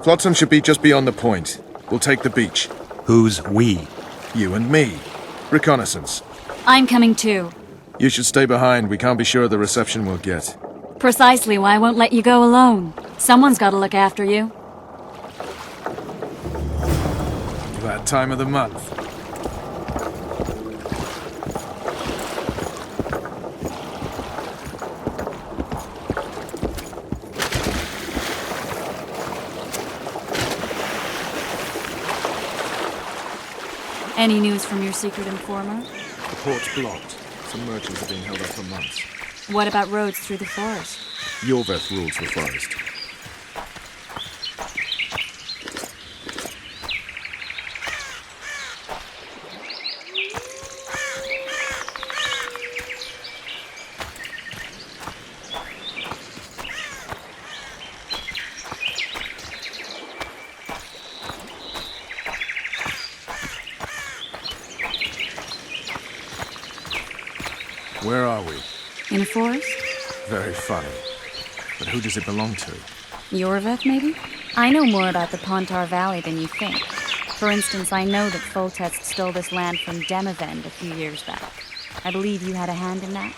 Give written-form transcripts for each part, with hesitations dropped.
Flotsam should be just beyond the point. We'll take the beach. Who's we? You and me. Reconnaissance. I'm coming too. You should stay behind. We can't be sure of the reception we'll get. Precisely why I won't let you go alone. Someone's got to look after you. That time of the month. Any news from your secret informer? The port's blocked. Some merchants are being held up for months. What about roads through the forest? Iorveth rules the forest. Where are we? In a forest? Very funny. But who does it belong to? Iorveth, maybe? I know more about the Pontar Valley than you think. For instance, I know that Foltest stole this land from Demavend a few years back. I believe you had a hand in that?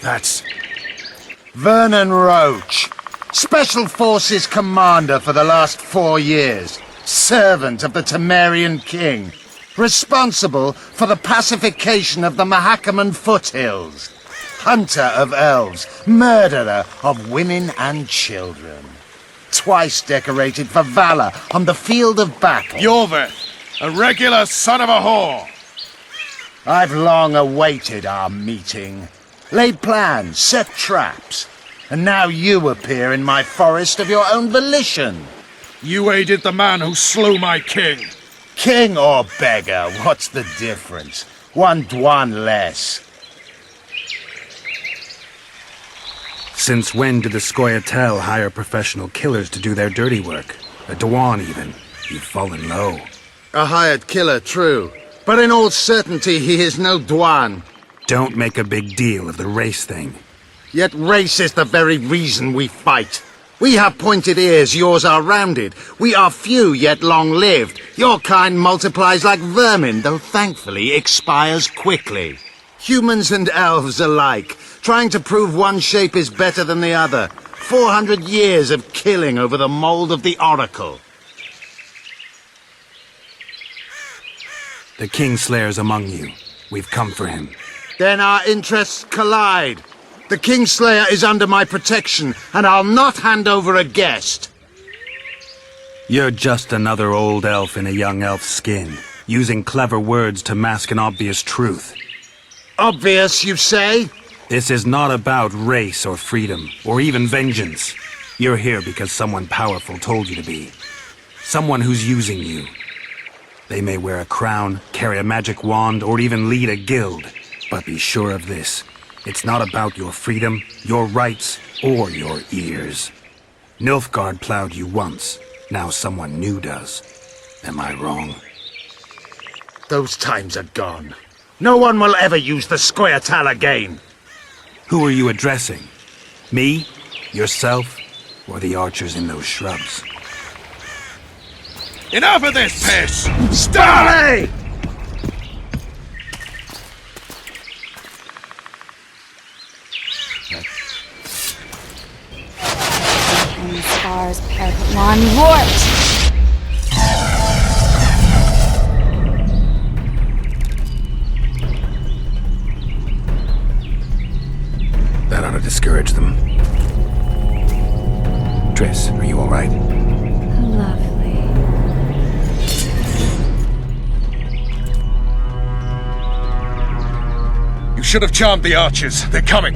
That's... Vernon Roche, Special Forces Commander for the last 4 years, servant of the Temerian King, responsible for the pacification of the Mahakaman foothills, hunter of elves, murderer of women and children, twice decorated for valor on the field of battle. Iorveth! A regular son of a whore! I've long awaited our meeting. Laid plans, set traps, and now you appear in my forest of your own volition. You aided the man who slew my king. King or beggar, what's the difference? One Dwan less. Since when did the Scoia'tael hire professional killers to do their dirty work? A Dwan even. You've fallen low. A hired killer, true. But in all certainty, he is no Dwan. Don't make a big deal of the race thing. Yet race is the very reason we fight. We have pointed ears, yours are rounded. We are few, yet long-lived. Your kind multiplies like vermin, though thankfully expires quickly. Humans and elves alike, trying to prove one shape is better than the other. 400 years of killing over the mold of the Oracle. The Kingslayer's among you. We've come for him. Then our interests collide. The Kingslayer is under my protection, and I'll not hand over a guest. You're just another old elf in a young elf's skin, using clever words to mask an obvious truth. Obvious, you say? This is not about race or freedom, or even vengeance. You're here because someone powerful told you to be. Someone who's using you. They may wear a crown, carry a magic wand, or even lead a guild. But be sure of this. It's not about your freedom, your rights, or your ears. Nilfgaard plowed you once. Now someone new does. Am I wrong? Those times are gone. No one will ever use the Scoia'tael again. Who are you addressing? Me? Yourself? Or the archers in those shrubs? Enough of this piss! Stop! And the scars Parpatlan warped! discourage them. Triss, are you alright? Lovely. You should have charmed the archers. They're coming.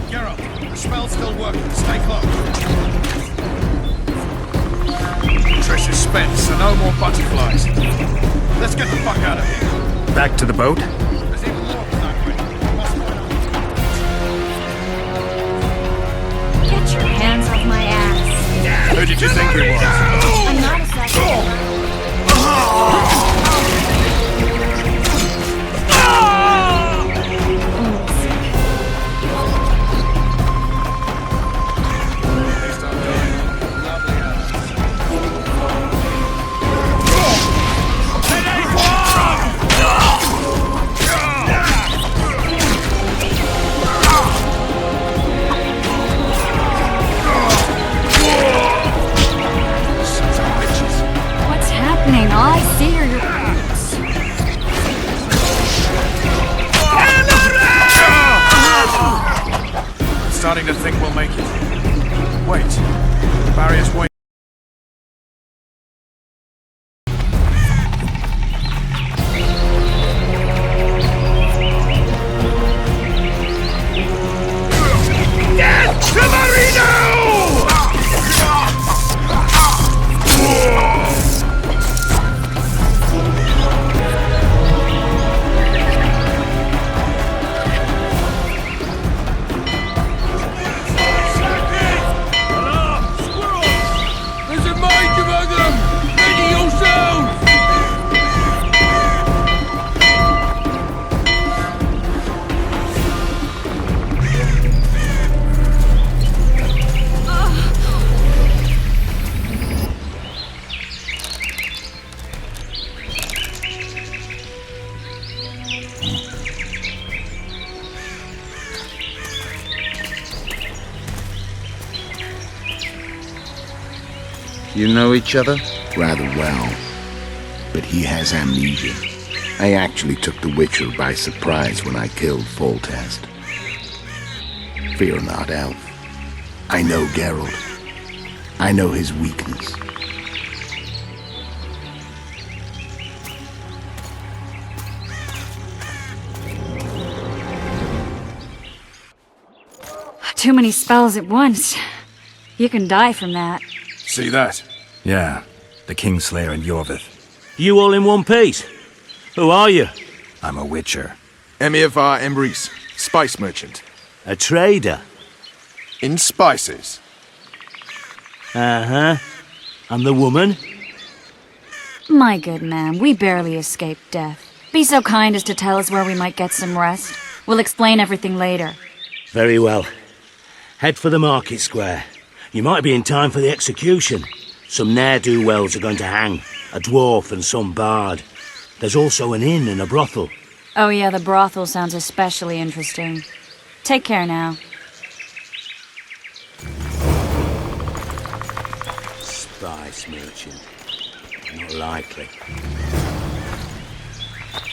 Geralt, the spell's still working. Stay close. Trish is spent, so no more butterflies. Let's get the fuck out of here. Back to the boat? There's even more that way. Must find out. Get your hands off my ass. Who did you think you was? I'm not a second. I see your roots. Starting to think we'll make it. Wait. The barrier's waiting. Death to Marino! You know each other? Rather well, but he has amnesia. I actually took the Witcher by surprise when I killed Foltest. Fear not, Elf. I know Geralt. I know his weakness. Too many spells at once. You can die from that. See that? Yeah, the Kingslayer and Iorveth. You all in one piece? Who are you? I'm a Witcher. Emir var Emrys, spice merchant. A trader? In spices. Uh-huh. And the woman? My good man, we barely escaped death. Be so kind as to tell us where we might get some rest. We'll explain everything later. Very well. Head for the market square. You might be in time for the execution. Some ne'er-do-wells are going to hang. A dwarf and some bard. There's also an inn and a brothel. Oh yeah, the brothel sounds especially interesting. Take care now. Spice merchant. Not likely.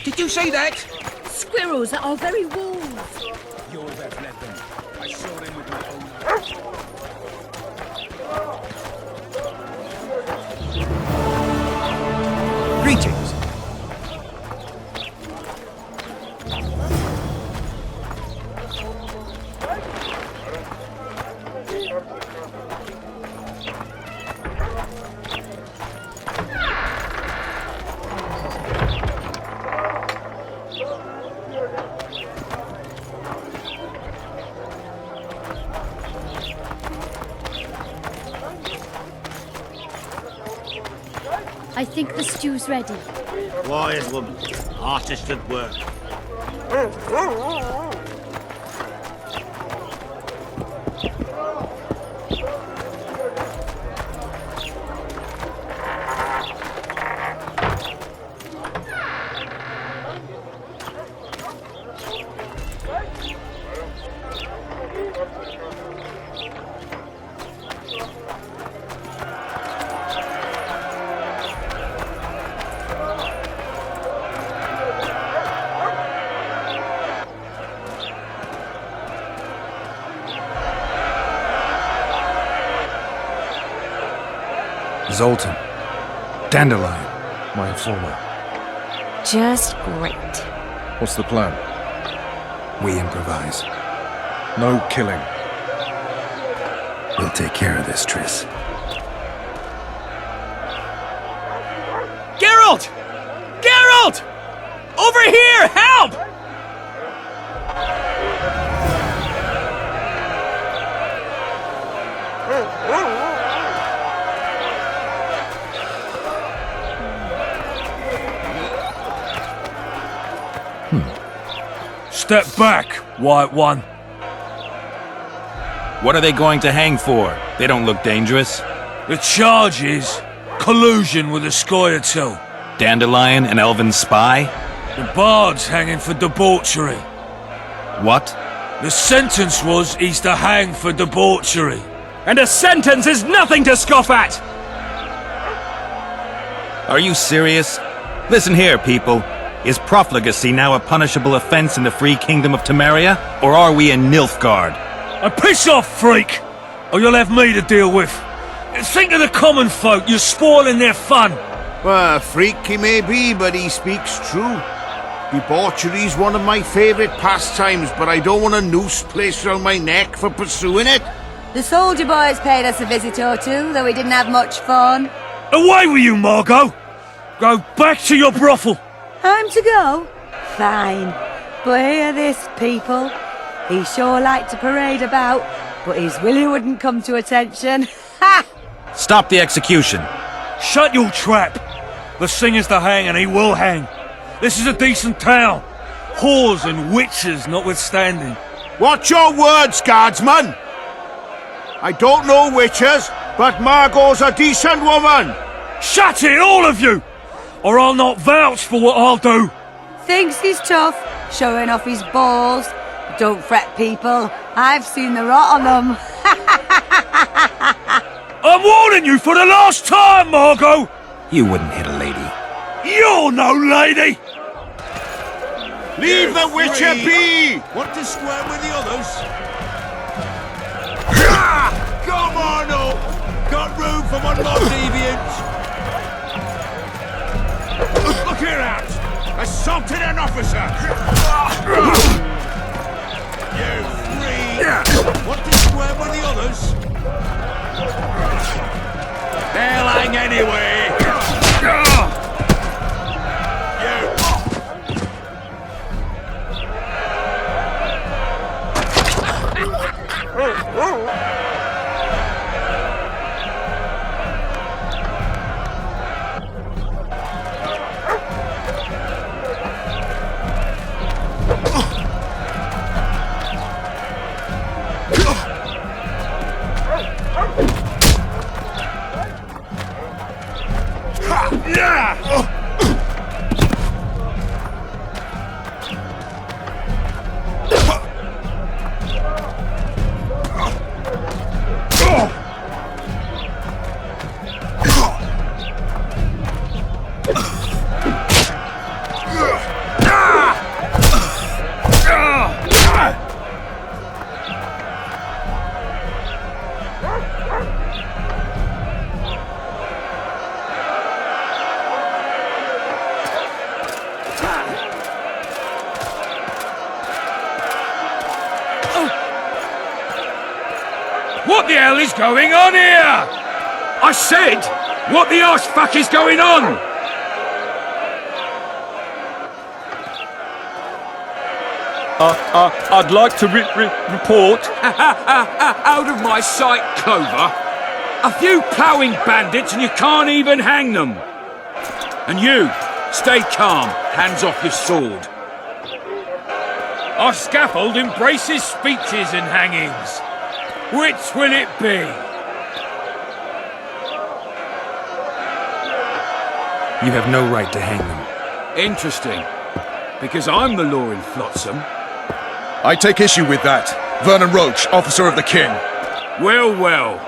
Did you see that? Squirrels are our very wolves. Iorveth led them. I saw them with my own eyes. Greetings. I think the stew's ready. Quiet, woman. Artist at work. Zoltan. Dandelion. My informer. Just great. What's the plan? We improvise. No killing. We'll take care of this, Triss. Geralt! Geralt! Over here! Help! Step back, White One. What are they going to hang for? They don't look dangerous. The charge is collusion with the Scoia'tael. Dandelion, an elven spy? The bard's hanging for debauchery. What? The sentence was he's to hang for debauchery. And a sentence is nothing to scoff at! Are you serious? Listen here, people. Is profligacy now a punishable offense in the free kingdom of Temeria? Or are we in Nilfgaard? Piss off, freak! Or you'll have me to deal with. Think of the common folk, you're spoiling their fun. Well, a freak he may be, but he speaks true. Debauchery's one of my favourite pastimes, but I don't want a noose placed around my neck for pursuing it. The soldier boys paid us a visit or two, though we didn't have much fun. Away with you, Margot! Go back to your brothel! Time to go? Fine. But hear this, people. He sure liked to parade about, but his Willie wouldn't come to attention. Ha! Stop the execution. Shut your trap! The singer's to hang and he will hang. This is a decent town. Whores and witches notwithstanding. Watch your words, guardsman! I don't know witches, but Margot's a decent woman! Shut it, all of you! Or I'll not vouch for what I'll do! Thinks he's tough, showing off his balls. Don't fret, people. I've seen the rot on them. I'm warning you for the last time, Margot! You wouldn't hit a lady. You're no lady! Leave the witcher be! Want to square with the others? Come on up! Got room for one more deviant? Look here out! Assaulted an officer! You three! Want to square with the others? They'll hang anyway! What the hell is going on here? I said, what the arse fuck is going on? I'd like to report. Out of my sight, Clover. A few ploughing bandits and you can't even hang them. And you, stay calm, hands off your sword. Our scaffold embraces speeches and hangings. Which will it be? You have no right to hang them. Interesting. Because I'm the law in Flotsam. I take issue with that. Vernon Roche, officer of the king. Well, well.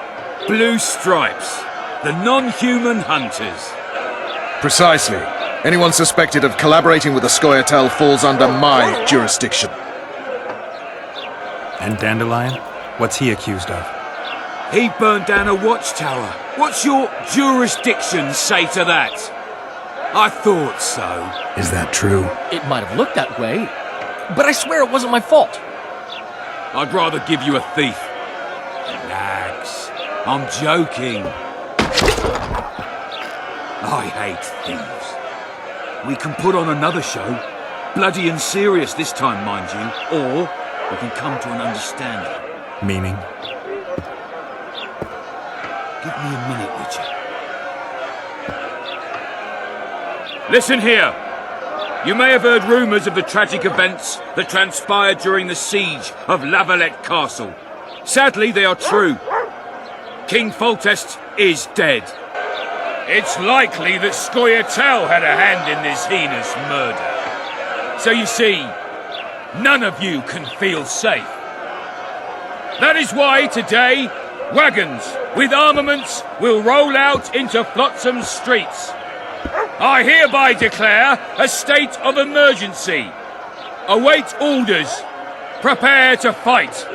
Blue stripes. The non-human hunters. Precisely. Anyone suspected of collaborating with the Scoia'tael falls under my jurisdiction. And Dandelion? What's he accused of? He burned down a watchtower. What's your jurisdiction say to that? I thought so. Is that true? It might have looked that way, but I swear it wasn't my fault. I'd rather give you a thief. Relax. I'm joking. I hate thieves. We can put on another show. Bloody and serious this time, mind you. Or we can come to an understanding. Meaning? Give me a minute, Witcher. Listen here. You may have heard rumours of the tragic events that transpired during the siege of Lavalette Castle. Sadly, they are true. King Foltest is dead. It's likely that Scoia'tael had a hand in this heinous murder. So you see, none of you can feel safe. That is why today, wagons with armaments will roll out into Flotsam's streets. I hereby declare a state of emergency. Await orders. Prepare to fight.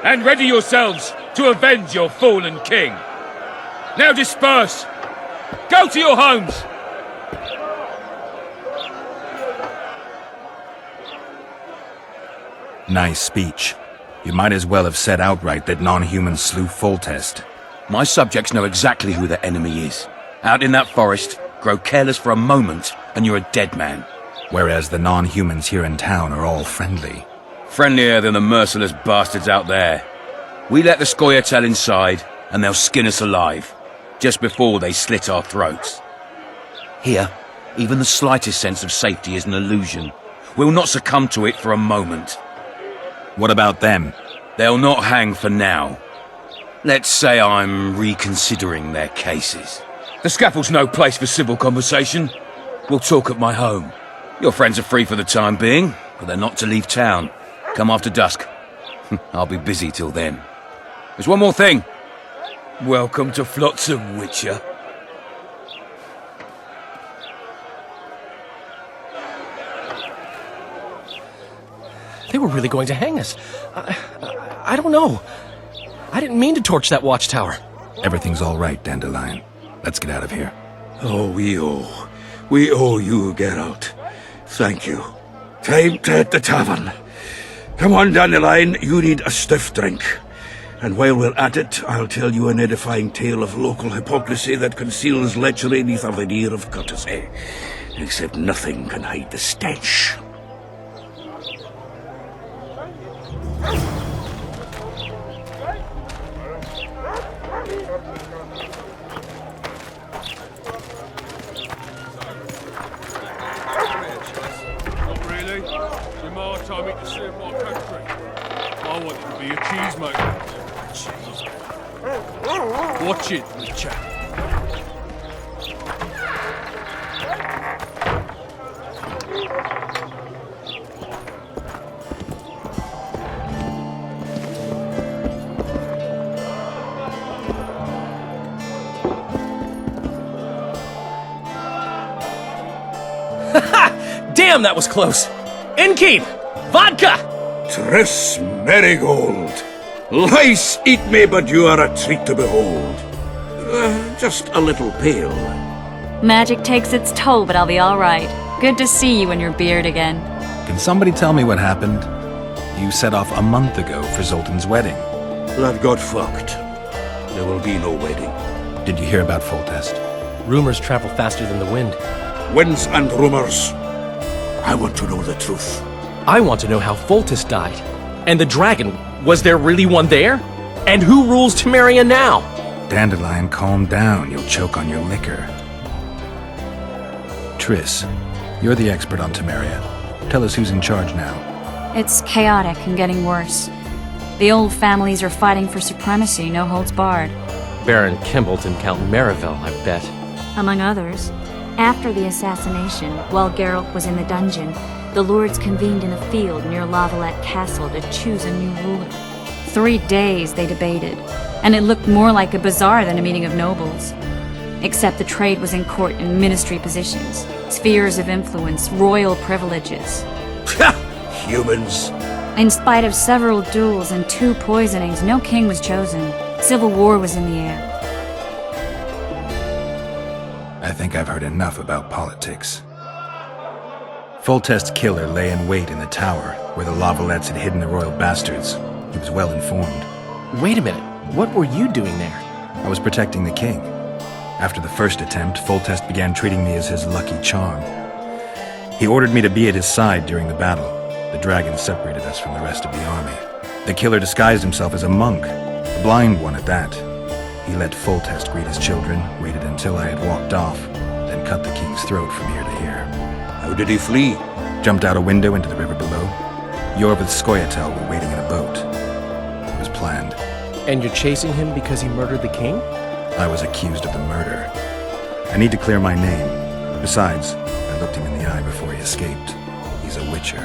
And ready yourselves to avenge your fallen king. Now disperse. Go to your homes. Nice speech. You might as well have said outright that non-humans slew Foltest. My subjects know exactly who the enemy is. Out in that forest, grow careless for a moment, and you're a dead man. Whereas the non-humans here in town are all friendly. Friendlier than the merciless bastards out there. We let the Scoia'tael inside, and they'll skin us alive, just before they slit our throats. Here, even the slightest sense of safety is an illusion. We'll not succumb to it for a moment. What about them? They'll not hang for now. Let's say I'm reconsidering their cases. The scaffold's no place for civil conversation. We'll talk at my home. Your friends are free for the time being, but they're not to leave town. Come after dusk. I'll be busy till then. There's one more thing. Welcome to Flotsam, Witcher. They were really going to hang us. I don't know. I didn't mean to torch that watchtower. Everything's all right, Dandelion. Let's get out of here. Oh, we owe you, Geralt. Thank you. Time to hit the tavern. Come on, Dandelion, you need a stiff drink. And while we're at it, I'll tell you an edifying tale of local hypocrisy that conceals lechery neath a veneer of courtesy. Except nothing can hide the stench. Watch it, Witcher. Damn, that was close. Innkeep! Vodka! Triss Marigold. Lice eat me, but you are a treat to behold. Just a little pale. Magic takes its toll, but I'll be all right. Good to see you and your beard again. Can somebody tell me what happened? You set off a month ago for Zoltan's wedding. That got fucked. There will be no wedding. Did you hear about Foltest? Rumors travel faster than the wind. Winds and rumors. I want to know the truth. I want to know how Foltest died. And the dragon, was there really one there? And who rules Temeria now? Dandelion, calm down. You'll choke on your liquor. Triss, you're the expert on Temeria. Tell us who's in charge now. It's chaotic and getting worse. The old families are fighting for supremacy, no holds barred. Baron Kimbolt and Count Marivel, I bet. Among others. After the assassination, while Geralt was in the dungeon, the lords convened in a field near Lavalette Castle to choose a new ruler. 3 days they debated, and it looked more like a bazaar than a meeting of nobles. Except the trade was in court and ministry positions, spheres of influence, royal privileges. Humans. In spite of several duels and 2 poisonings, no king was chosen. Civil war was in the air. I think I've heard enough about politics. Foltest's killer lay in wait in the tower, where the Lavalettes had hidden the royal bastards. He was well informed. Wait a minute. What were you doing there? I was protecting the king. After the first attempt, Foltest began treating me as his lucky charm. He ordered me to be at his side during the battle. The dragon separated us from the rest of the army. The killer disguised himself as a monk, a blind one at that. He let Foltest greet his children, waited until I had walked off, then cut the king's throat from ear to ear. How did he flee? Jumped out a window into the river below. Iorveth's Skoyatel were waiting in a boat. It was planned. And you're chasing him because he murdered the king? I was accused of the murder. I need to clear my name. Besides, I looked him in the eye before he escaped. He's a witcher.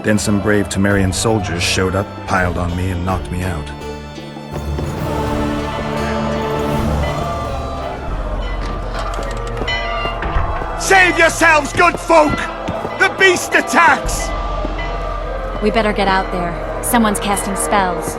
Then some brave Temerian soldiers showed up, piled on me, and knocked me out. Save yourselves, good folk! The beast attacks! We better get out there. Someone's casting spells.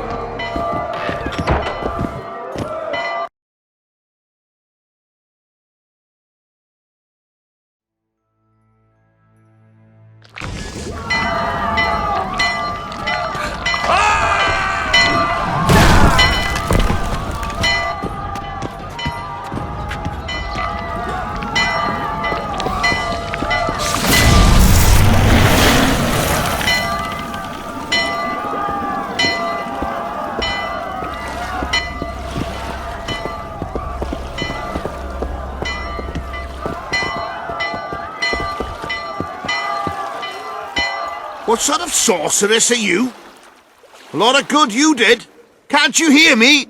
What sort of sorceress are you? A lot of good you did. Can't you hear me?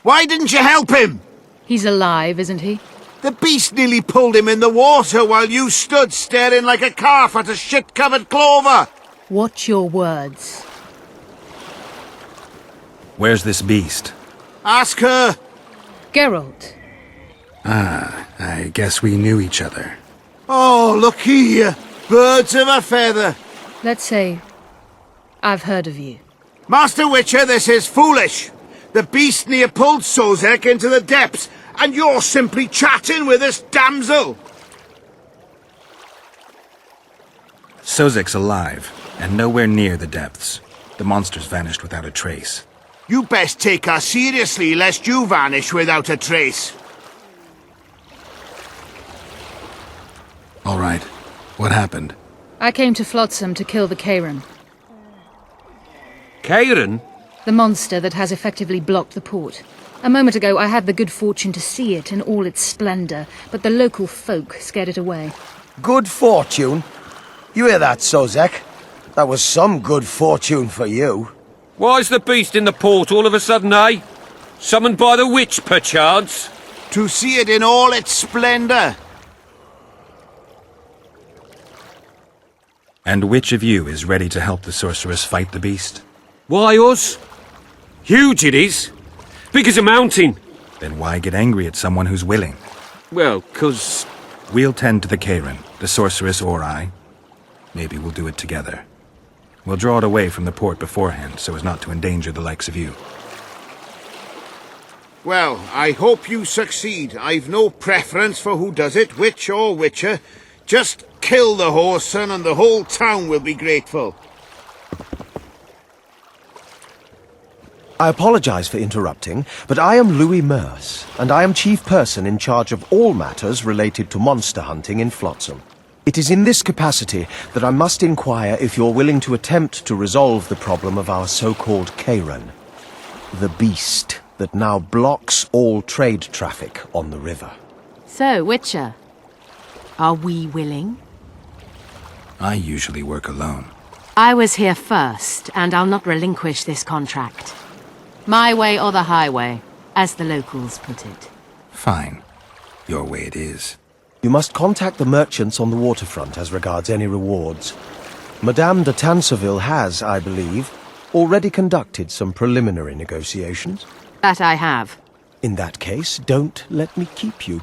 Why didn't you help him? He's alive, isn't he? The beast nearly pulled him in the water while you stood staring like a calf at a shit-covered clover. Watch your words. Where's this beast? Ask her. Geralt. Ah, I guess we knew each other. Oh, look here. Birds of a feather. Let's say I've heard of you. Master Witcher, this is foolish. The beast near pulled Cedric into the depths, and you're simply chatting with this damsel. Cedric's alive, and nowhere near the depths. The monsters vanished without a trace. You best take her seriously, lest you vanish without a trace. All right. What happened? I came to Flotsam to kill the Kairan. Kairan? The monster that has effectively blocked the port. A moment ago I had the good fortune to see it in all its splendor, but the local folk scared it away. Good fortune? You hear that, Cedric? That was some good fortune for you. Why's the beast in the port all of a sudden, eh? Summoned by the witch, perchance? To see it in all its splendor. And which of you is ready to help the sorceress fight the beast? Why us? Huge it is. Big as a mountain. Then why get angry at someone who's willing? Well, 'cause... We'll tend to the Kairan, the sorceress or I. Maybe we'll do it together. We'll draw it away from the port beforehand so as not to endanger the likes of you. Well, I hope you succeed. I've no preference for who does it, witch or witcher. Just kill the whoreson and the whole town will be grateful. I apologize for interrupting, but I am Louis Merce, and I am chief person in charge of all matters related to monster hunting in Flotsam. It is in this capacity that I must inquire if you're willing to attempt to resolve the problem of our so-called Kairan, the beast that now blocks all trade traffic on the river. So, Witcher, are we willing? I usually work alone. I was here first, and I'll not relinquish this contract. My way or the highway, as the locals put it. Fine. Your way it is. You must contact the merchants on the waterfront as regards any rewards. Madame de Tanseville has, I believe, already conducted some preliminary negotiations. That I have. In that case, don't let me keep you.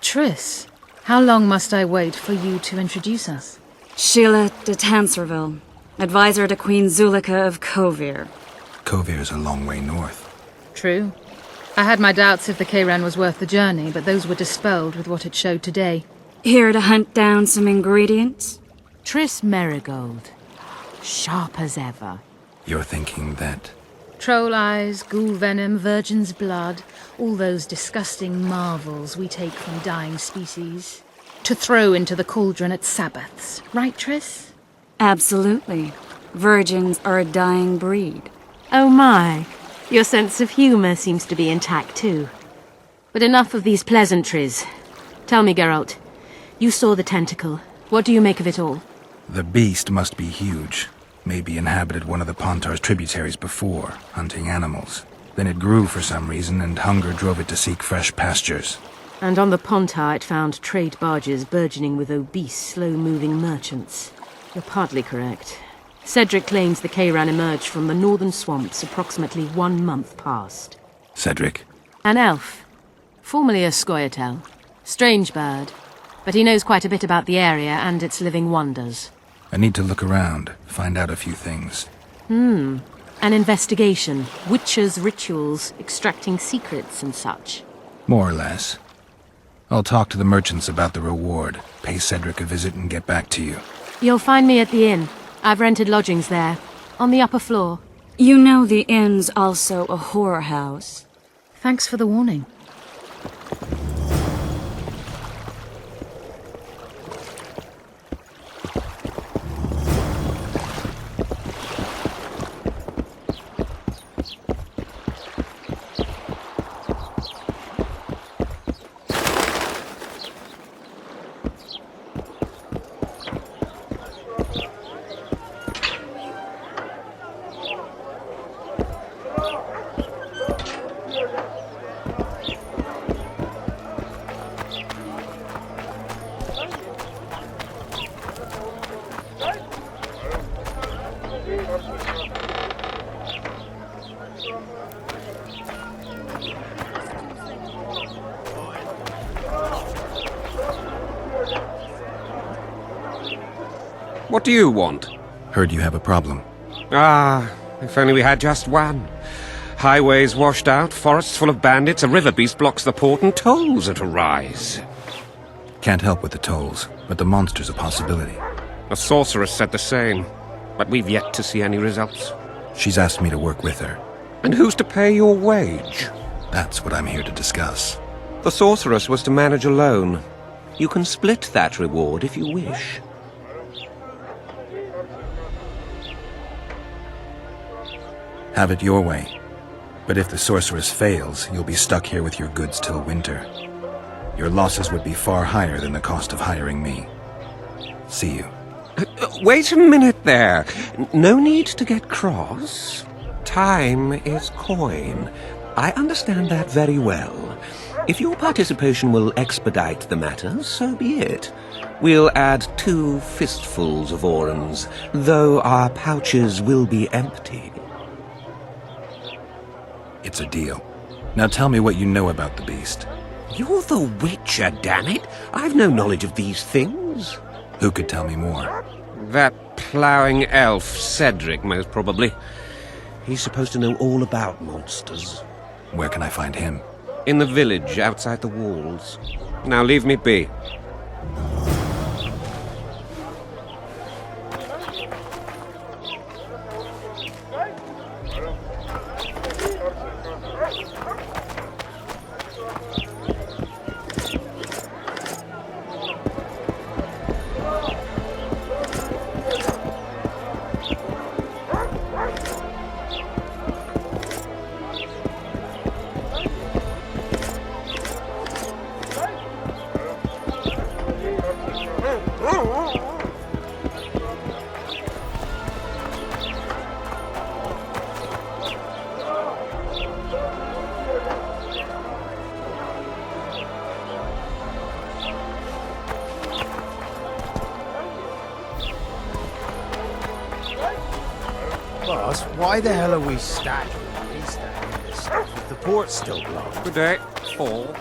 Triss, how long must I wait for you to introduce us? Sheila de Tanserville, advisor to Queen Zulika of Kovir. Kovir's a long way north. True. I had my doubts if the Kayran was worth the journey, but those were dispelled with what it showed today. Here to hunt down some ingredients? Triss Merigold. Sharp as ever. You're thinking that... Troll eyes, ghoul venom, virgin's blood, all those disgusting marvels we take from dying species. To throw into the cauldron at Sabbaths, right, Triss? Absolutely. Virgins are a dying breed. Oh my. Your sense of humor seems to be intact too. But enough of these pleasantries. Tell me, Geralt. You saw the tentacle. What do you make of it all? The beast must be huge. Maybe inhabited one of the Pontar's tributaries before, hunting animals. Then it grew for some reason, and hunger drove it to seek fresh pastures. And on the Pontar it found trade barges burgeoning with obese, slow-moving merchants. You're partly correct. Cedric claims the Kayran emerged from the northern swamps approximately 1 month past. Cedric? An elf. Formerly a Scoia'tael. Strange bird. But he knows quite a bit about the area and its living wonders. I need to look around, find out a few things. An investigation. Witches' rituals, extracting secrets and such. More or less. I'll talk to the merchants about the reward, pay Cedric a visit and get back to you. You'll find me at the inn. I've rented lodgings there, on the upper floor. You know the inn's also a whorehouse. Thanks for the warning. What do you want? Heard you have a problem. Ah, if only we had just one. Highways washed out, forests full of bandits, a river beast blocks the port, and tolls at a rise. Can't help with the tolls, but the monster's a possibility. A sorceress said the same, but we've yet to see any results. She's asked me to work with her. And who's to pay your wage? That's what I'm here to discuss. The sorceress was to manage alone. You can split that reward if you wish. Have it your way. But if the sorceress fails, you'll be stuck here with your goods till winter. Your losses would be far higher than the cost of hiring me. See you. Wait a minute there. No need to get cross. Time is coin. I understand that very well. If your participation will expedite the matter, so be it. We'll add 2 fistfuls of orans, though our pouches will be empty. It's a deal. Now tell me what you know about the beast. You're the Witcher, damn it! I've no knowledge of these things. Who could tell me more? That ploughing elf, Cedric, most probably. He's supposed to know all about monsters. Where can I find him? In the village, outside the walls. Now leave me be. Boss, why the hell are we stacking and restacking this stuff if the port's still blocked? Good day. Fall.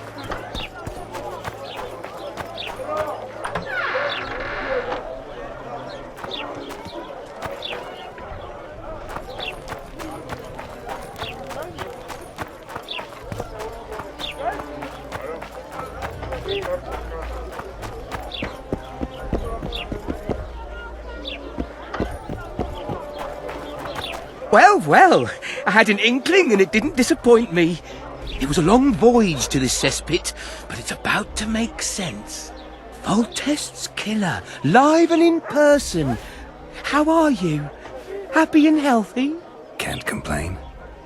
Well, well, I had an inkling and it didn't disappoint me. It was a long voyage to this cesspit, but it's about to make sense. Foltest's killer, live and in person. How are you? Happy and healthy? Can't complain.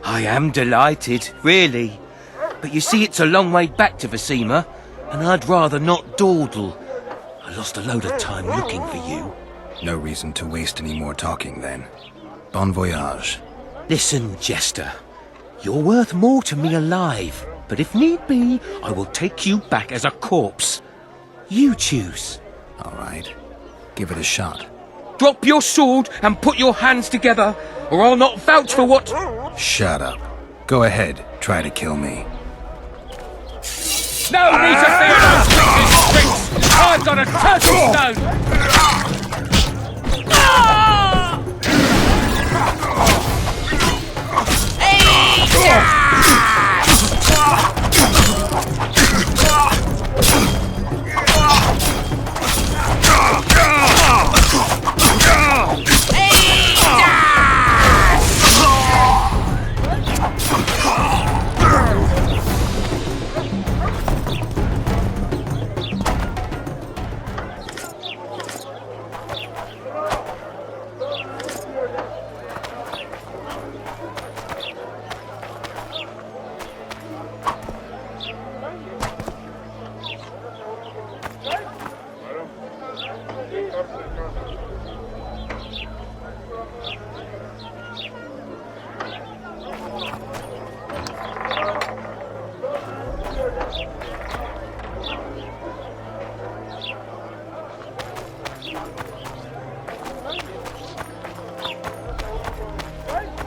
I am delighted, really. But you see, it's a long way back to Vizima, and I'd rather not dawdle. I lost a load of time looking for you. No reason to waste any more talking, then. Bon voyage. Listen, Jester. You're worth more to me alive, but if need be, I will take you back as a corpse. You choose. All right. Give it a shot. Drop your sword and put your hands together, or I'll not vouch for what... Shut up. Go ahead. Try to kill me. No need to fear those wicked tricks! I've got a turtle stone!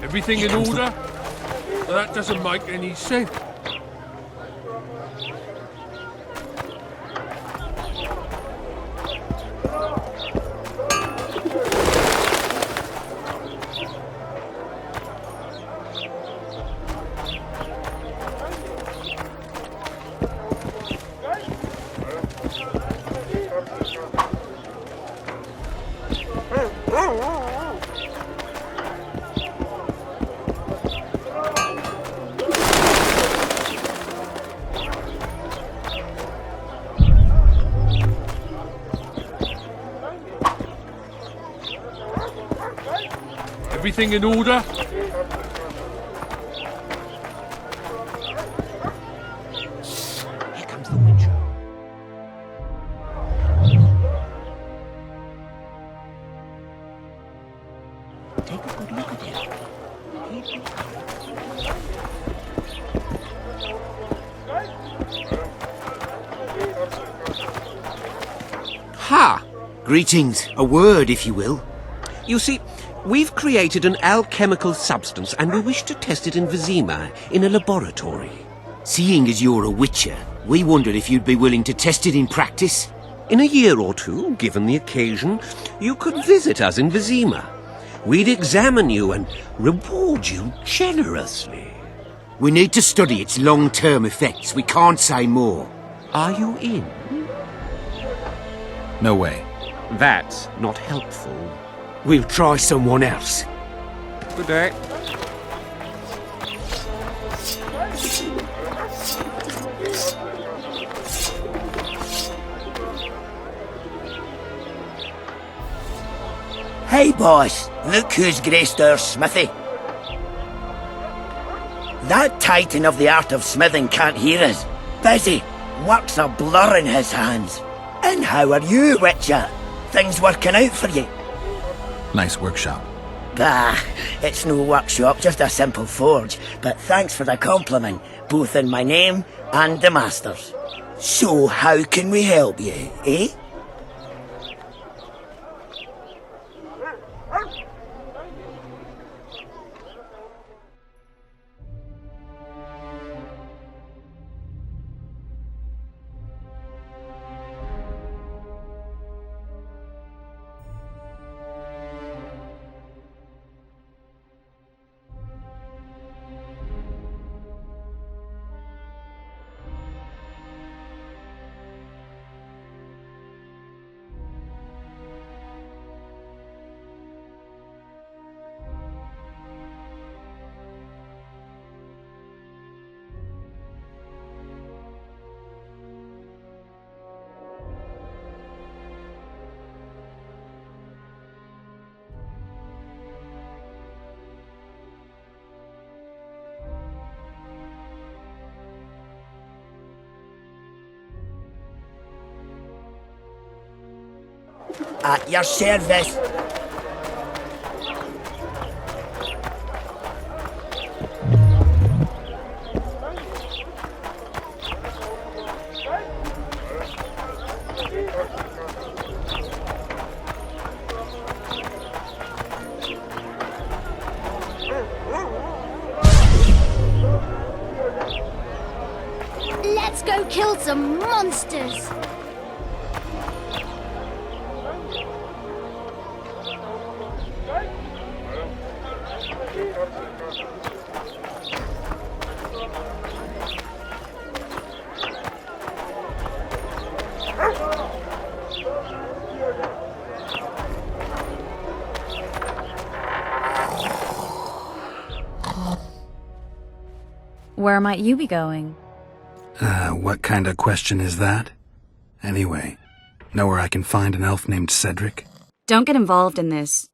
Everything in order? That doesn't make any sense. Everything in order? Here comes the Witcher. Take a good look at him. Ha! Greetings. A word, if you will. You see, we've created an alchemical substance and we wish to test it in Vizima, in a laboratory. Seeing as you're a witcher, we wondered if you'd be willing to test it in practice. In a year or two, given the occasion, you could visit us in Vizima. We'd examine you and reward you generously. We need to study its long-term effects. We can't say more. Are you in? No way. That's not helpful. We'll try someone else. Good day. Hey, boss. Look who's graced our smithy. That titan of the art of smithing can't hear us. Busy. Work's a blur in his hands. And how are you, Witcher? Things working out for you? Nice workshop. Bah, it's no workshop, just a simple forge. But thanks for the compliment, both in my name and the master's. So how can we help you, eh? At your service. Let's go kill some monsters! Where might you be going? What kind of question is that? Anyway, know where I can find an elf named Cedric? Don't get involved in this.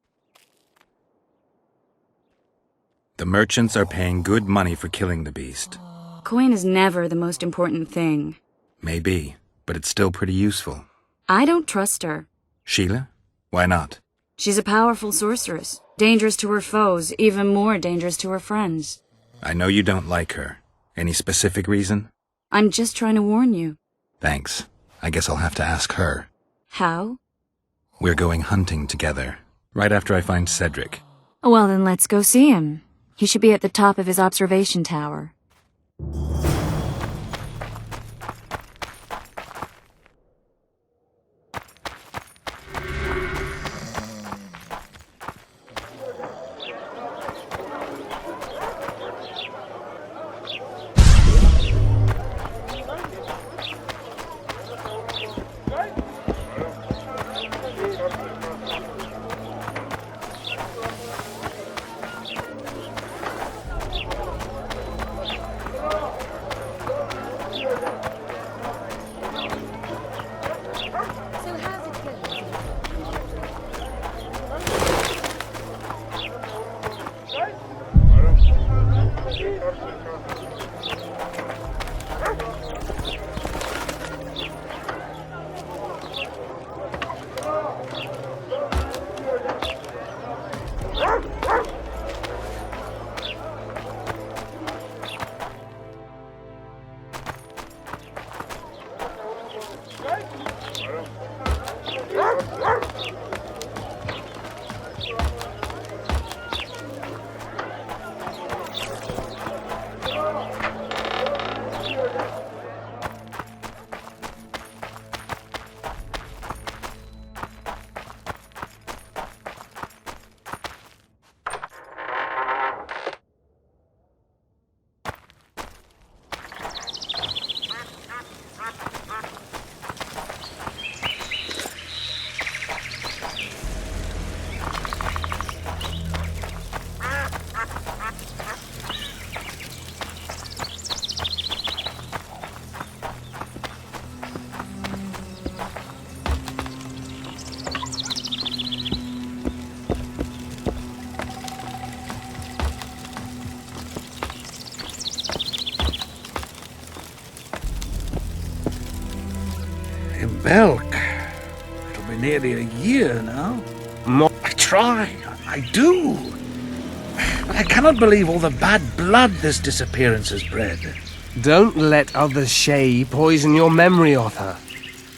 The merchants are paying good money for killing the beast. Coin is never the most important thing. Maybe, but it's still pretty useful. I don't trust her. Sheila? Why not? She's a powerful sorceress. Dangerous to her foes, even more dangerous to her friends. I know you don't like her. Any specific reason? I'm just trying to warn you. Thanks. I guess I'll have to ask her. How? We're going hunting together, right after I find Cedric. Well, then let's go see him. He should be at the top of his observation tower. Belk. It'll be nearly a year now. I try. I do. But I cannot believe all the bad blood this disappearance has bred. Don't let other Shay poison your memory of her.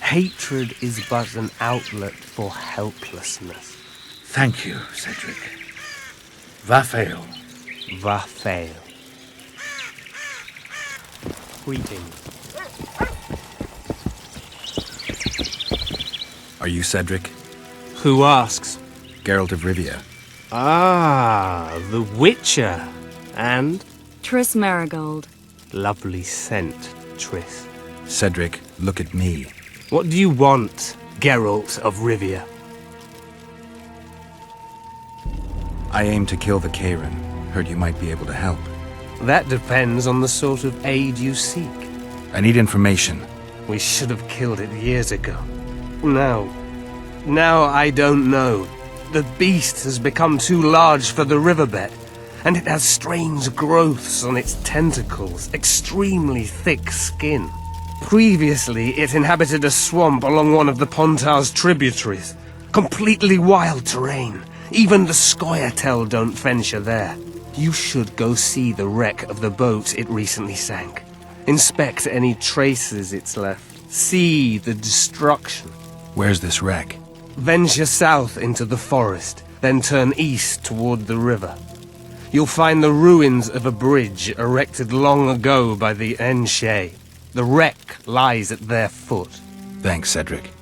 Hatred is but an outlet for helplessness. Thank you, Cedric. Vafail. Vafail. Greetings. Are you Cedric? Who asks? Geralt of Rivia. Ah, the Witcher. And? Triss Marigold. Lovely scent, Triss. Cedric, look at me. What do you want, Geralt of Rivia? I aim to kill the Karen. Heard you might be able to help. That depends on the sort of aid you seek. I need information. We should have killed it years ago. Now I don't know. The beast has become too large for the riverbed, and it has strange growths on its tentacles, extremely thick skin. Previously, it inhabited a swamp along one of the Pontar's tributaries. Completely wild terrain. Even the Scoia'tael don't venture there. You should go see the wreck of the boat it recently sank. Inspect any traces it's left. See the destruction. Where's this wreck? Venture south into the forest, then turn east toward the river. You'll find the ruins of a bridge erected long ago by the Enshe. The wreck lies at their foot. Thanks, Cedric.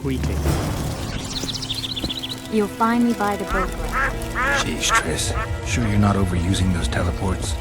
Greetings. You'll find me by the boat. Jeez, Triss. Sure you're not overusing those teleports?